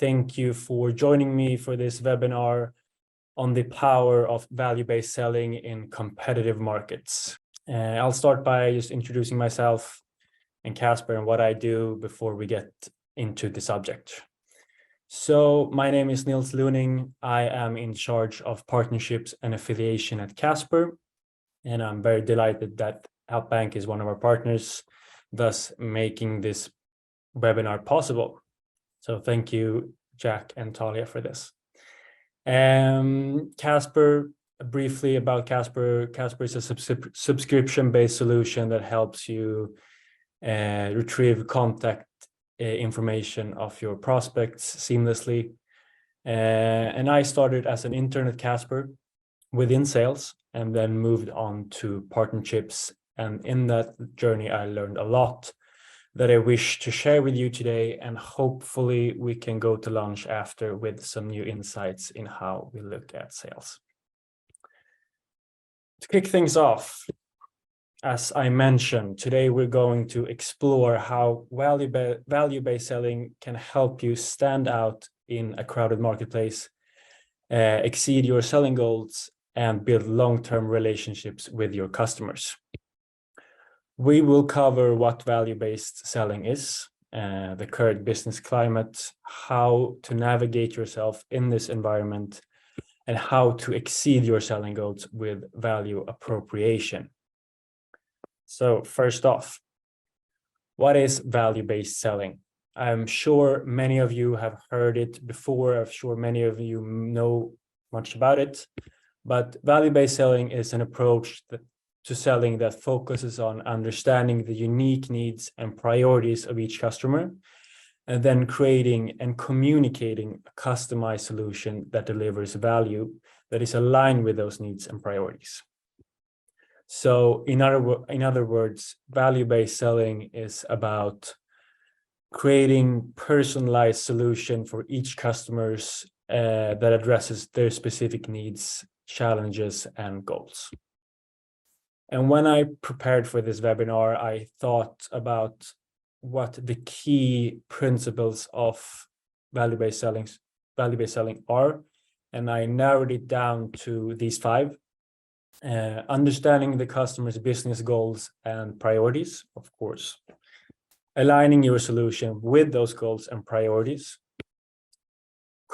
Thank you for joining me for this webinar on the power of value-based selling in competitive markets. I'll start by just introducing myself and Casper and what I do before we get into the subject. So my name is Nils Luning. I am in charge of partnerships and affiliation at Casper, and I'm very delighted that Outbank is one of our partners, thus making this webinar possible. So thank you, Jack and Talia, for this. Casper, briefly about Casper. Casper is a subscription-based solution that helps you retrieve contact information of your prospects seamlessly. And I started as an intern at Casper within sales and then moved on to partnerships. And in that journey, I learned a lot that I wish to share with you today, and hopefully we can go to lunch after with some new insights in how we look at sales. To kick things off, as I mentioned, today we're going to explore how value-based selling can help you stand out in a crowded marketplace, exceed your selling goals, and build long-term relationships with your customers. We will cover what value-based selling is, the current business climate, how to navigate yourself in this environment, and how to exceed your selling goals with value appropriation. So first off, what is value-based selling? I'm sure many of you have heard it before. I'm sure many of you know much about it, but value-based selling is an approach to selling that focuses on understanding the unique needs and priorities of each customer, and then creating and communicating a customized solution that delivers value that is aligned with those needs and priorities. So in other words, value-based selling is about creating personalized solution for each customers that addresses their specific needs, challenges, and goals. And when I prepared for this webinar, I thought about what the key principles of value-based selling are, and I narrowed it down to these 5. Understanding the customer's business goals and priorities, of course. Aligning your solution with those goals and priorities.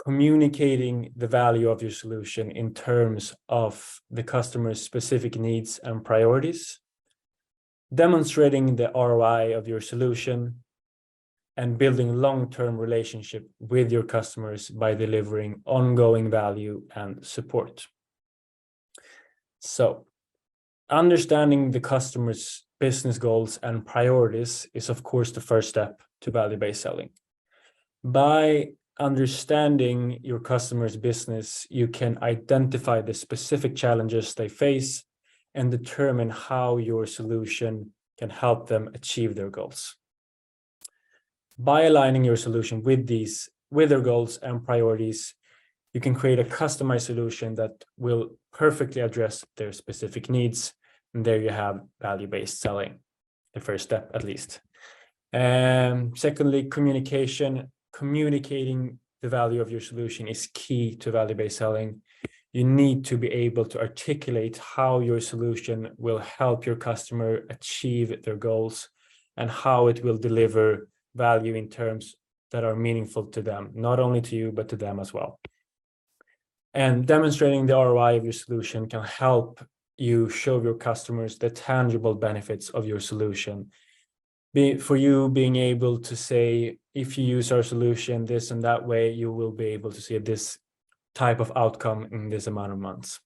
Communicating the value of your solution in terms of the customer's specific needs and priorities, demonstrating the ROI of your solution, and building long-term relationship with your customers by delivering ongoing value and support. So, understanding the customer's business goals and priorities is, of course, the first step to value-based selling. By understanding your customer's business, you can identify the specific challenges they face and determine how your solution can help them achieve their goals. By aligning your solution with their goals and priorities, you can create a customized solution that will perfectly address their specific needs. And there you have value-based selling, the first step at least. Secondly, communication. Communicating the value of your solution is key to value-based selling. You need to be able to articulate how your solution will help your customer achieve their goals and how it will deliver value in terms that are meaningful to them, not only to you, but to them as well. And demonstrating the ROI of your solution can help you show your customers the tangible benefits of your solution. For you being able to say, if you use our solution this and that way, you will be able to see this type of outcome in this amount of months.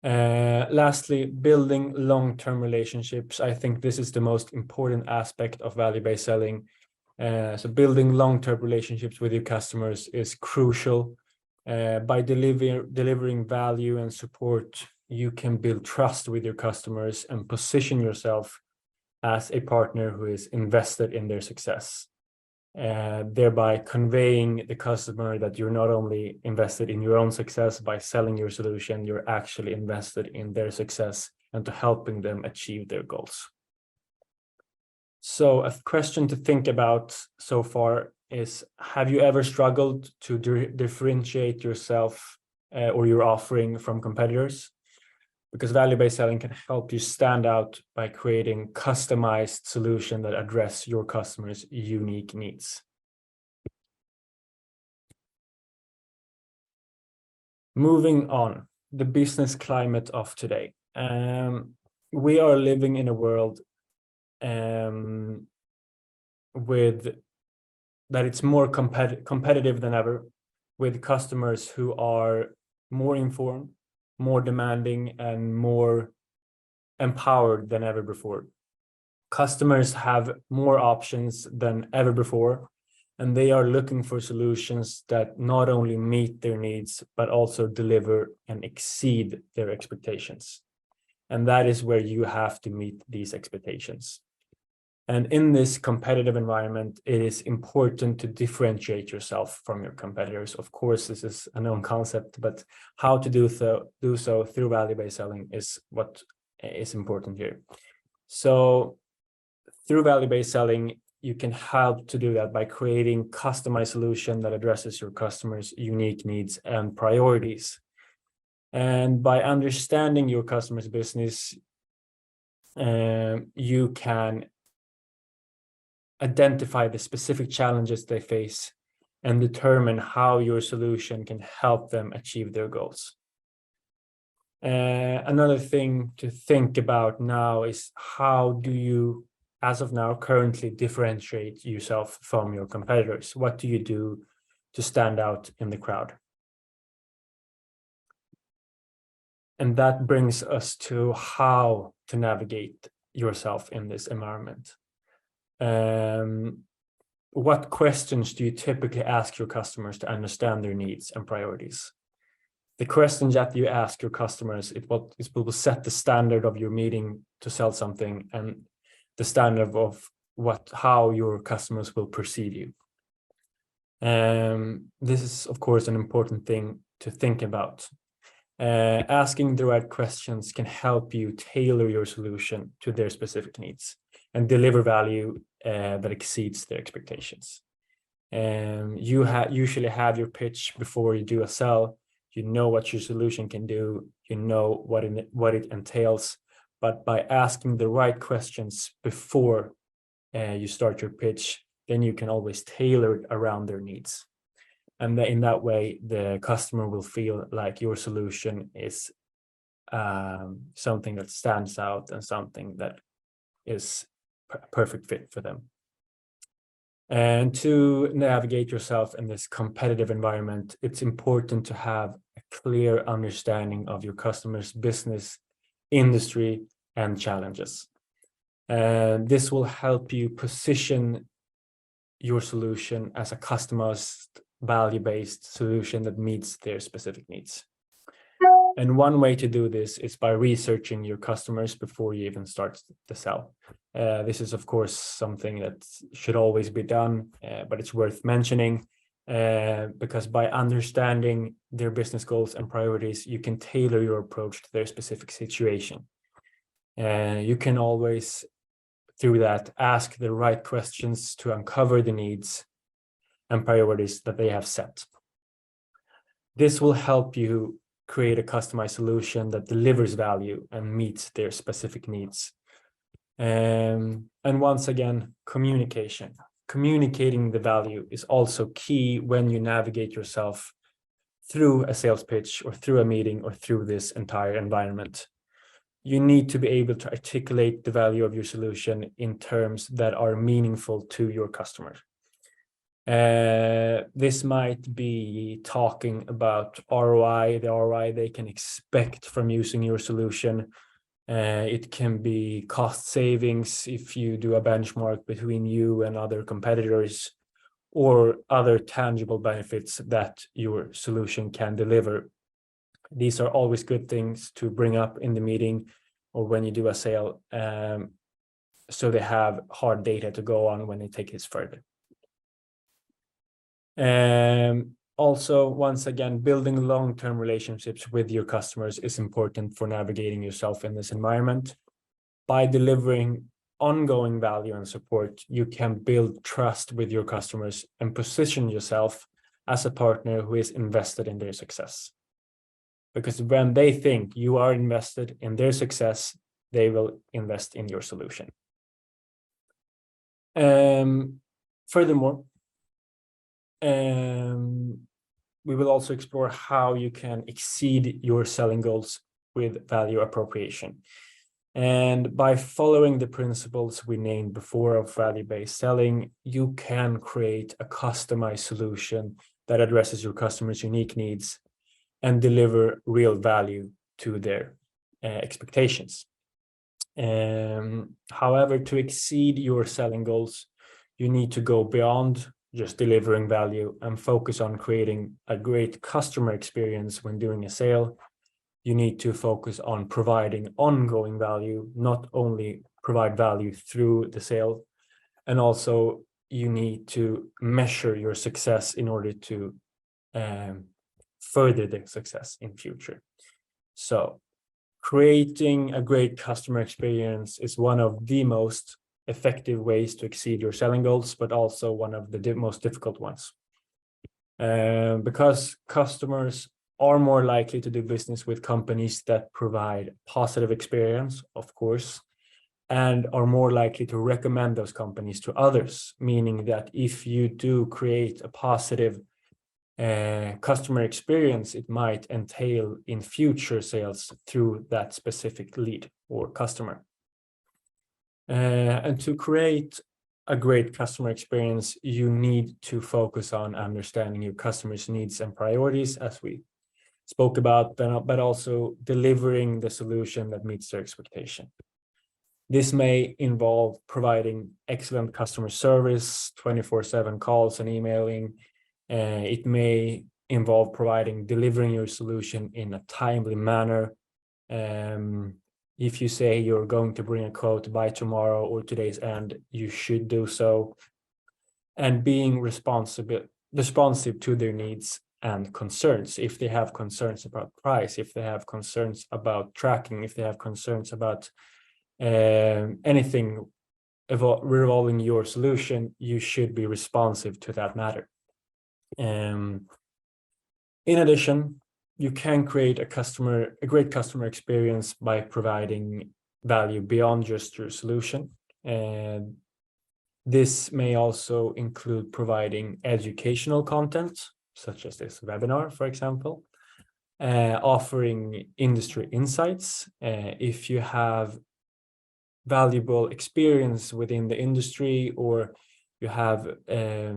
Lastly, building long-term relationships. I think this is the most important aspect of value-based selling. So building long-term relationships with your customers is crucial. By delivering value and support, you can build trust with your customers and position yourself as a partner who is invested in their success, thereby conveying the customer that you're not only invested in your own success by selling your solution, you're actually invested in their success and to helping them achieve their goals. So a question to think about so far is, have you ever struggled to differentiate yourself or your offering from competitors? Because value-based selling can help you stand out by creating customized solutions that address your customers' unique needs. Moving on, the business climate of today. We are living in a world with that it's more competitive than ever, with customers who are more informed, more demanding, and more empowered than ever before. Customers have more options than ever before, and they are looking for solutions that not only meet their needs, but also deliver and exceed their expectations. And that is where you have to meet these expectations. And in this competitive environment, it is important to differentiate yourself from your competitors. Of course, this is a known concept, but how to do so through value-based selling is what is important here. So through value-based selling, you can help to do that by creating customized solution that addresses your customers' unique needs and priorities. And by understanding your customer's business, you can identify the specific challenges they face and determine how your solution can help them achieve their goals. Another thing to think about now is, how do you, as of now, currently differentiate yourself from your competitors? What do you do to stand out in the crowd? And that brings us to how to navigate yourself in this environment. What questions do you typically ask your customers to understand their needs and priorities? The questions that you ask your customers, it will set the standard of your meeting to sell something, and the standard of how your customers will perceive you. This is, of course, an important thing to think about. Asking the right questions can help you tailor your solution to their specific needs and deliver value that exceeds their expectations. You usually have your pitch before you do a sell. You know what your solution can do. You know what it entails. But by asking the right questions before you start your pitch, then you can always tailor it around their needs. And in that way, the customer will feel like your solution is something that stands out and something that is a perfect fit for them. And to navigate yourself in this competitive environment, it's important to have a clear understanding of your customer's business, industry, and challenges. And this will help you position your solution as a customized, value-based solution that meets their specific needs. And one way to do this is by researching your customers before you even start the sell. This is, of course, something that should always be done, but it's worth mentioning because by understanding their business goals and priorities, you can tailor your approach to their specific situation. You can always, through that, ask the right questions to uncover the needs and priorities that they have set. This will help you create a customized solution that delivers value and meets their specific needs. And once again, communication. Communicating the value is also key when you navigate yourself through a sales pitch or through a meeting or through this entire environment. You need to be able to articulate the value of your solution in terms that are meaningful to your customer. This might be talking about ROI, the ROI they can expect from using your solution. It can be cost savings if you do a benchmark between you and other competitors, or other tangible benefits that your solution can deliver. These are always good things to bring up in the meeting or when you do a sale, so they have hard data to go on when they take this further. Also, once again, building long-term relationships with your customers is important for navigating yourself in this environment. By delivering ongoing value and support, you can build trust with your customers and position yourself as a partner who is invested in their success. Because when they think you are invested in their success, they will invest in your solution. Furthermore, we will also explore how you can exceed your selling goals with value appropriation. And by following the principles we named before of value-based selling, you can create a customized solution that addresses your customers' unique needs and deliver real value to their expectations. However, to exceed your selling goals, you need to go beyond just delivering value and focus on creating a great customer experience when doing a sale. You need to focus on providing ongoing value, not only provide value through the sale. And also you need to measure your success in order to further the success in future. So creating a great customer experience is one of the most effective ways to exceed your selling goals, but also one of the most difficult ones. Because customers are more likely to do business with companies that provide positive experience, of course, and are more likely to recommend those companies to others, meaning that if you do create a positive customer experience, it might entail in future sales through that specific lead or customer. And to create a great customer experience, you need to focus on understanding your customers' needs and priorities, as we spoke about, but also delivering the solution that meets their expectation. This may involve providing excellent customer service, 24/7 calls and emailing. It may involve delivering your solution in a timely manner. If you say you're going to bring a quote by tomorrow or today's end, you should do so. And being responsive to their needs and concerns. If they have concerns about price, if they have concerns about tracking, if they have concerns about anything revolving your solution, you should be responsive to that matter. In addition, you can create a great customer experience by providing value beyond just your solution. And this may also include providing educational content, such as this webinar, for example, offering industry insights. If you have valuable experience within the industry, or you have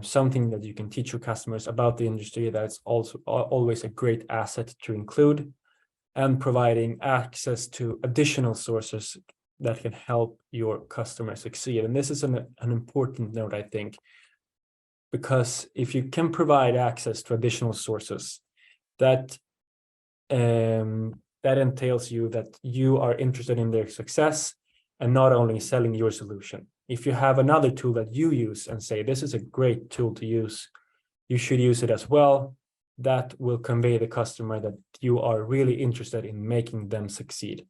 something that you can teach your customers about the industry, that's also always a great asset to include. And providing access to additional sources that can help your customers succeed. And this is an important note, I think, because if you can provide access to additional sources, that entails that you are interested in their success and not only selling your solution. If you have another tool that you use and say, this is a great tool to use, you should use it as well. That will convey the customer that you are really interested in making them succeed.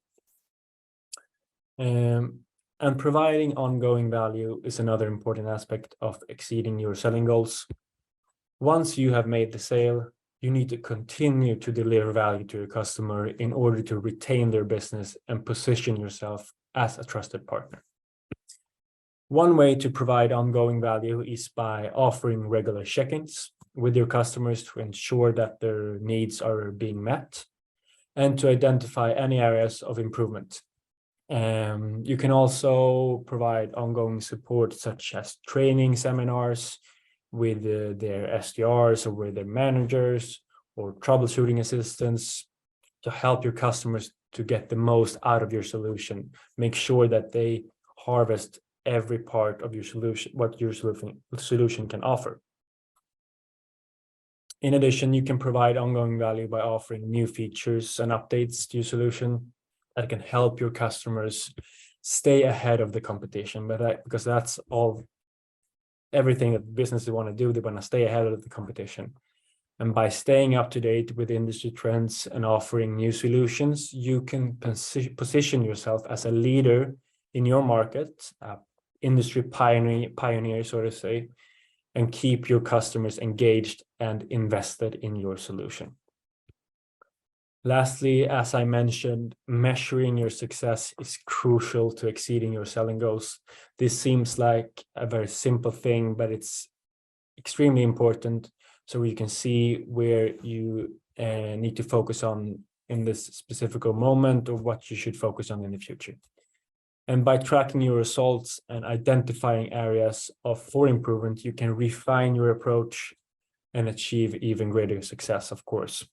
And providing ongoing value is another important aspect of exceeding your selling goals. Once you have made the sale, you need to continue to deliver value to your customer in order to retain their business and position yourself as a trusted partner. One way to provide ongoing value is by offering regular check-ins with your customers to ensure that their needs are being met and to identify any areas of improvement. You can also provide ongoing support, such as training seminars with their SDRs or with their managers, or troubleshooting assistants to help your customers to get the most out of your solution. Make sure that they harvest every part of your solution, what your solution can offer. In addition, you can provide ongoing value by offering new features and updates to your solution that can help your customers stay ahead of the competition. Because that's everything that businesses want to do, they want to stay ahead of the competition. And by staying up to date with industry trends and offering new solutions, you can position yourself as a leader in your market, industry pioneer, so to say, and keep your customers engaged and invested in your solution. Lastly, as I mentioned, measuring your success is crucial to exceeding your selling goals. This seems like a very simple thing, but it's extremely important, so you can see where you need to focus on in this specific moment, or what you should focus on in the future. And by tracking your results and identifying areas for improvement, you can refine your approach and achieve even greater success, of course.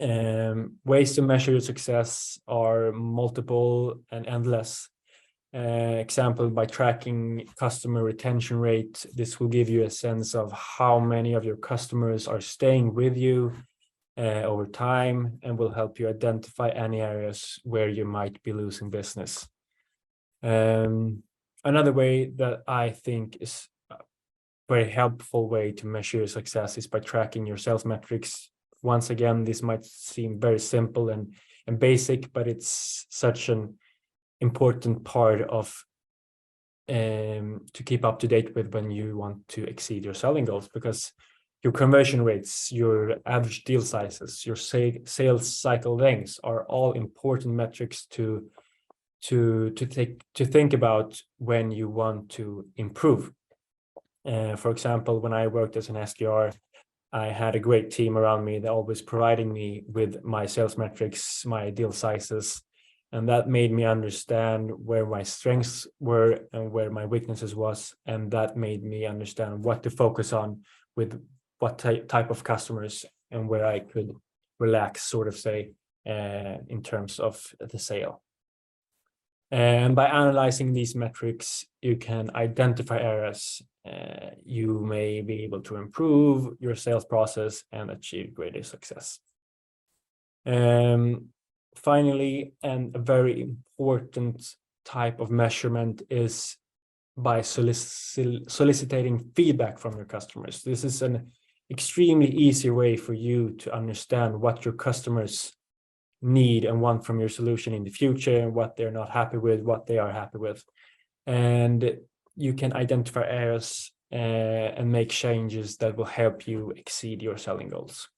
Ways to measure your success are multiple and endless. Example, by tracking customer retention rate, this will give you a sense of how many of your customers are staying with you over time, and will help you identify any areas where you might be losing business. Another way that I think is a very helpful way to measure your success is by tracking your sales metrics. Once again, this might seem very simple and basic, but it's such an important part of to keep up to date with when you want to exceed your selling goals, because your conversion rates, your average deal sizes, your sales cycle lengths are all important metrics to think about when you want to improve. For example, when I worked as an SDR, I had a great team around me that always providing me with my sales metrics, my deal sizes, and that made me understand where my strengths were and where my weaknesses was, and that made me understand what to focus on with what type of customers, and where I could relax, sort of say, in terms of the sale. And by analyzing these metrics, you can identify areas you may be able to improve your sales process and achieve greater success. Finally, and a very important type of measurement is by soliciting feedback from your customers. This is an extremely easy way for you to understand what your customers need and want from your solution in the future, and what they're not happy with, what they are happy with. And you can identify areas and make changes that will help you exceed your selling goals.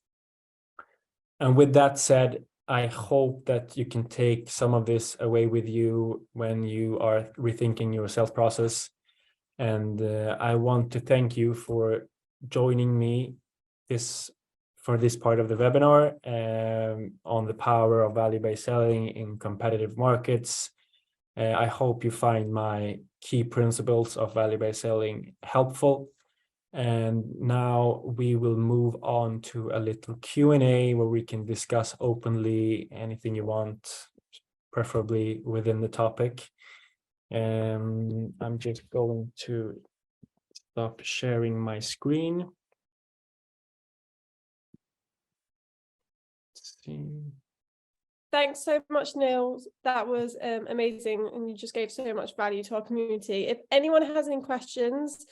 And with that said, I hope that you can take some of this away with you when you are rethinking your sales process. And I want to thank you for joining me for this part of the webinar on the power of value-based selling in competitive markets. I hope you find my key principles of value-based selling helpful. And now we will move on to a little Q&A where we can discuss openly anything you want, preferably within the topic. I'm just going to stop sharing my screen. Let's see. Thanks so much, Niels. That was amazing, and you just gave so much value to our community. If anyone has any questions,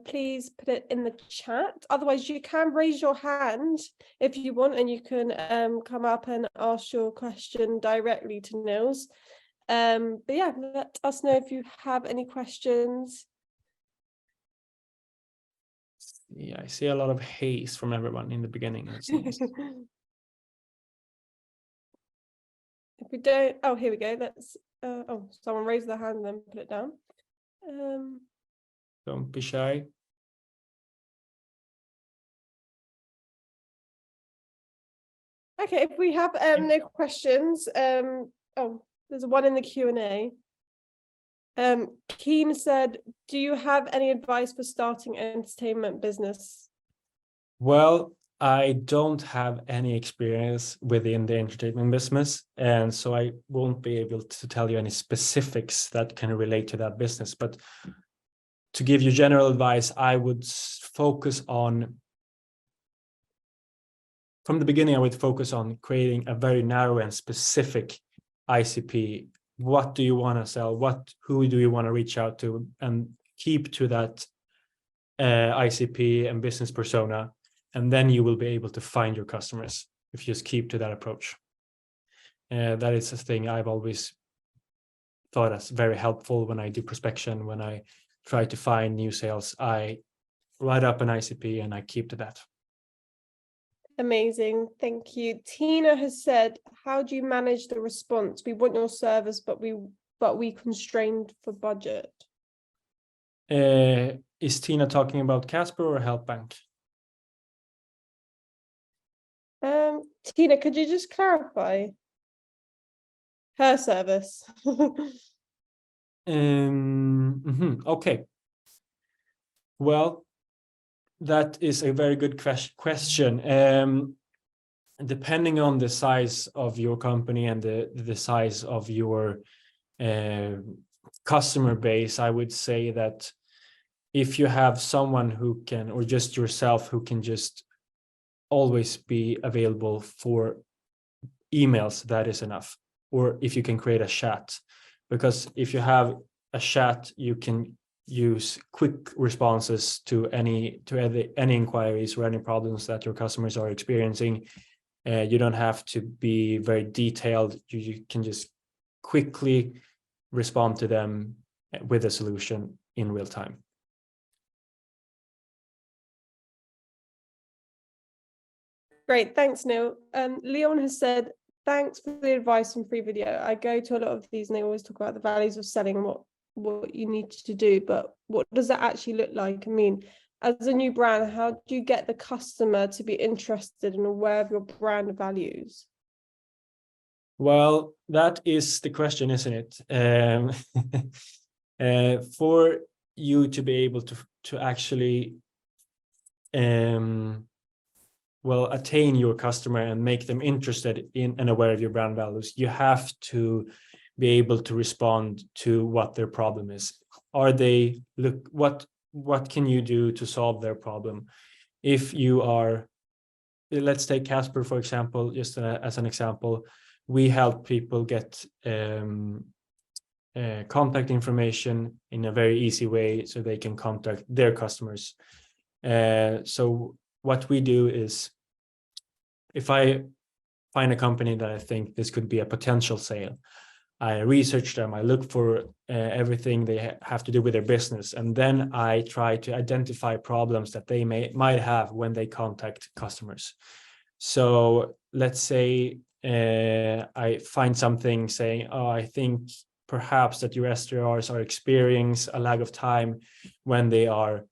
please put it in the chat. Otherwise, you can raise your hand if you want, and you can come up and ask your question directly to Niels. But yeah, let us know if you have any questions. Yeah, I see a lot of haze from everyone in the beginning. That's nice. If we don't, oh, here we go. Let's. Oh, someone raised their hand and then put it down. Don't be shy. Okay, if we have no questions, oh, there's one in the Q&A. Keen said, do you have any advice for starting an entertainment business? Well, I don't have any experience within the entertainment business, and so I won't be able to tell you any specifics that can relate to that business. But to give you general advice, I would focus on, from the beginning, I would focus on creating a very narrow and specific ICP. What do you want to sell? Who do you want to reach out to? And keep to that ICP and business persona. And then you will be able to find your customers if you just keep to that approach. That is a thing I've always thought that's very helpful when I do prospection, when I try to find new sales. I write up an ICP and I keep to that. Amazing, thank you. Tina has said, how do you manage the response? We want your service, but we constrained for budget. Is Tina talking about Casper or HelpBank? Tina, could you just clarify her service? Okay. Well, that is a very good question. Depending on the size of your company and the size of your customer base, I would say that if you have someone who can, or just yourself, who can just always be available for emails, that is enough. Or if you can create a chat, because if you have a chat, you can use quick responses to any inquiries or any problems that your customers are experiencing. You don't have to be very detailed. You can just quickly respond to them with a solution in real time. Great, thanks, Neil. Leon has said, thanks for the advice and free video. I go to a lot of these and they always talk about the values of selling and what you need to do, but what does that actually look like? I mean, as a new brand, how do you get the customer to be interested and aware of your brand values? Well, that is the question, isn't it? For you to be able to actually attain your customer and make them interested in and aware of your brand values, you have to be able to respond to what their problem is. What can you do to solve their problem? If you are, let's take Casper, for example, just as an example, we help people get contact information in a very easy way so they can contact their customers. So what we do is, if I find a company that I think this could be a potential sale, I research them, I look for everything they have to do with their business, and then I try to identify problems that they might have when they contact customers. So let's say I find something saying, oh, I think perhaps that your SDRs are experiencing a lag of time when they are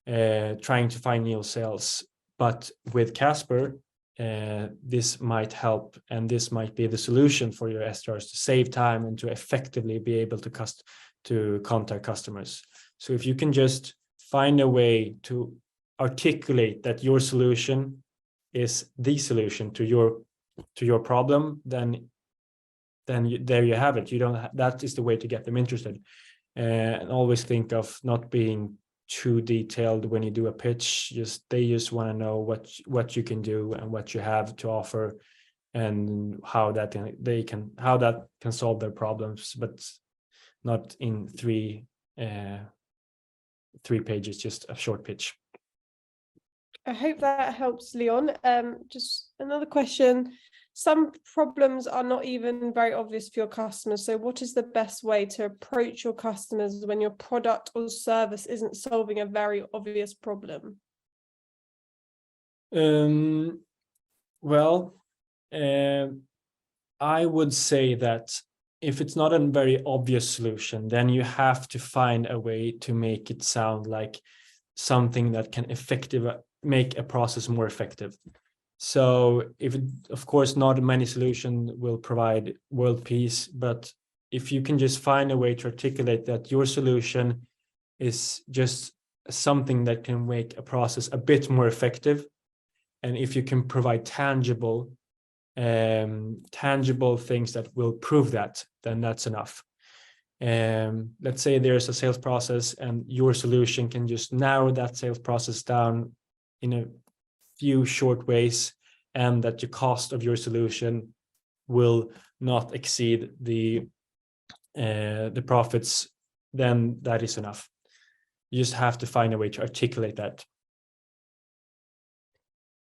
trying to find new sales. But with Casper, this might help, and this might be the solution for your SDRs to save time and to effectively be able to contact customers. So if you can just find a way to articulate that your solution is the solution to your problem, then there you have it. That is the way to get them interested. And always think of not being too detailed when you do a pitch. They just want to know what you can do and what you have to offer, and how that can solve their problems, but not in three pages, just a short pitch. I hope that helps, Leon. Just another question. Some problems are not even very obvious for your customers. So what is the best way to approach your customers when your product or service isn't solving a very obvious problem? Well, I would say that if it's not a very obvious solution, then you have to find a way to make it sound like something that can make a process more effective. So of course, not many solutions will provide world peace, but if you can just find a way to articulate that your solution is just something that can make a process a bit more effective, and if you can provide tangible things that will prove that, then that's enough. Let's say there's a sales process and your solution can just narrow that sales process down in a few short ways, and that the cost of your solution will not exceed the profits, then that is enough. You just have to find a way to articulate that.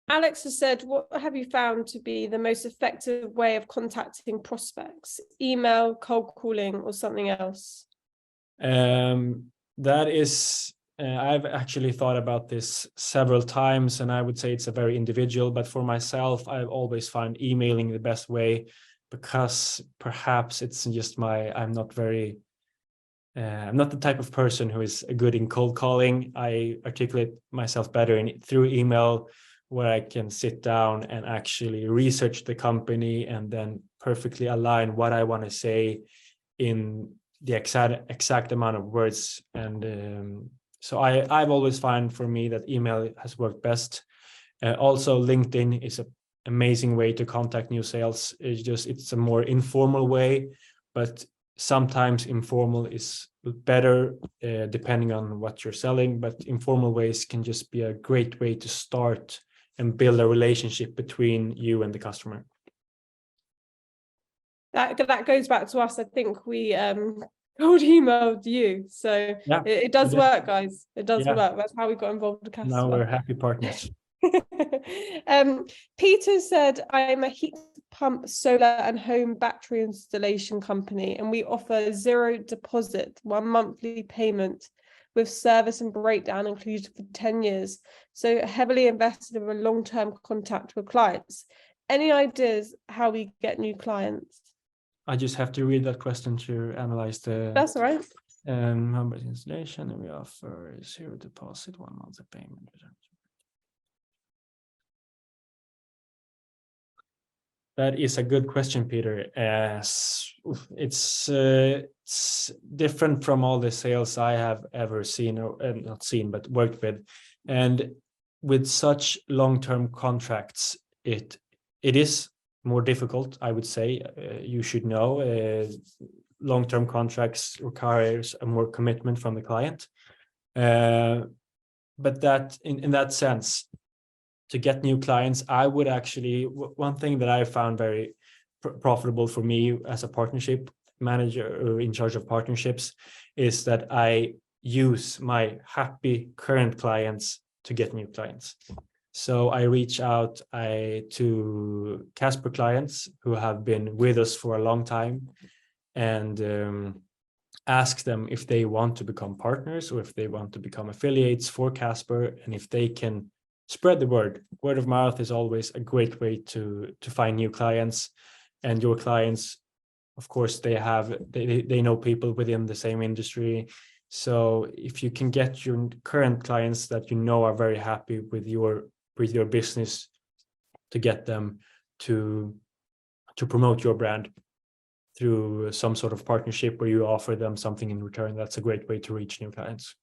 Alex has said, what have you found to be the most effective way of contacting prospects? Email, cold calling, or something else? That is, I've actually thought about this several times, and I would say it's a very individual, but for myself, I've always found emailing the best way, because perhaps it's just I'm not the type of person who is good in cold calling. I articulate myself better through email, where I can sit down and actually research the company and then perfectly align what I want to say in the exact amount of words. And so I've always found for me that email has worked best. Also, LinkedIn is an amazing way to contact new sales. It's a more informal way, but sometimes informal is better depending on what you're selling. But informal ways can just be a great way to start and build a relationship between you and the customer. That goes back to us. I think we cold emailed you, so Yeah, it does work, guys. It does work. That's how we got involved with Casper. Now we're happy partners. Peter said, I'm a heat pump, solar and home battery installation company, and we offer 0 deposit, 1 monthly payment with service and breakdown included for 10 years. So heavily invested in a long-term contact with clients. Any ideas how we get new clients? I just have to read that question to analyze the. That's all right. Home installation, and we offer 0 deposit, 1 month of payment. That is a good question, Peter. It's different from all the sales I have ever seen, or not seen, but worked with. And with such long-term contracts, it is more difficult, I would say. You should know long-term contracts requires a more commitment from the client. But that in that sense, to get new clients, I would actually, one thing that I found very profitable for me as a partnership manager or in charge of partnerships is that I use my happy current clients to get new clients. So I reach out to Casper clients who have been with us for a long time, and ask them if they want to become partners or if they want to become affiliates for Casper, and if they can spread the word. Word of mouth is always a great way to find new clients, and your clients, of course, they know people within the same industry. So if you can get your current clients that you know are very happy with your business, to get them to promote your brand through some sort of partnership where you offer them something in return, that's a great way to reach new clients.